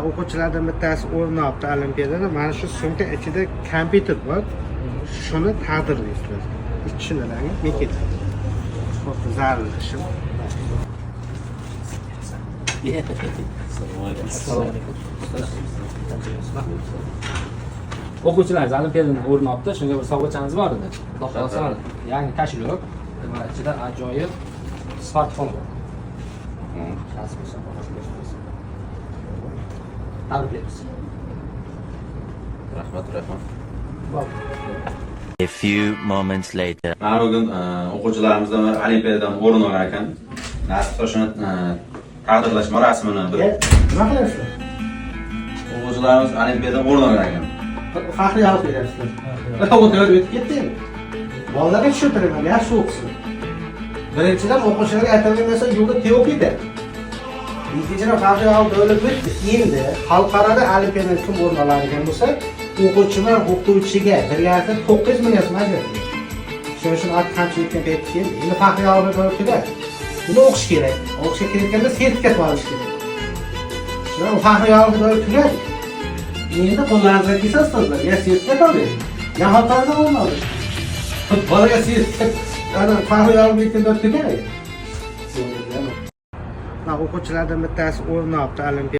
O'quvchilardan bittasi o'rin olibdi olimpiadada. Mana shu sumka ichida kompyuter bor. Shuni taqdirlaysizlar. Tushunarli? Men ketaman. Xo'p, zarur ishim. O'quvchilar olimpiadadan o'rin olibdi. Shunga bir sovg'achamiz bor edi. Xudo xohlasa yangi kashilok va ichida ajoyib smartfon bor. Tabriklaymiz. Rahmat. A few moments later. Mana bugun o'quvchilarimizdan bir olimpiadadan o'rin olgan ekan. Nasib qilsa shuni taqdirlash marosimini bir Nima qilasizlar? o'quvchilarimiz olimpiadadan o'rin olgan ekan. Faxriy olib beryapsizlar. O'tib ketdi. Bolalarga tushuntiraman, yaxshi o'qisin. Birinchidan o'quvchilarga aytadigan narsa yo'lda teopida. Ikkinchidan faxriy olib o'lib o'tdi. Endi xalqaro olimpiadadan kim o'rin oladigan bo'lsa, o'quvchilar o'qituvchiga birgalikda 9 million so'm ajratdi. Shuning uchun qancha yetgan payt keldi. Endi faxriy olib o'lib tugadi. Buni o'qish kerak. O'qishga kirayotganda sertifikat olish kerak. Shuning faxriy olib o'lib tugadi. Endi qo'llaringizga kelsa ustozlar, ya sertifikat oling. Ya xatolardan olmadi. Bolaga sertifikat, ana faxriy olib o'lib tugadi. O'quvchilardan bittasi o'rin olibdi olimpiada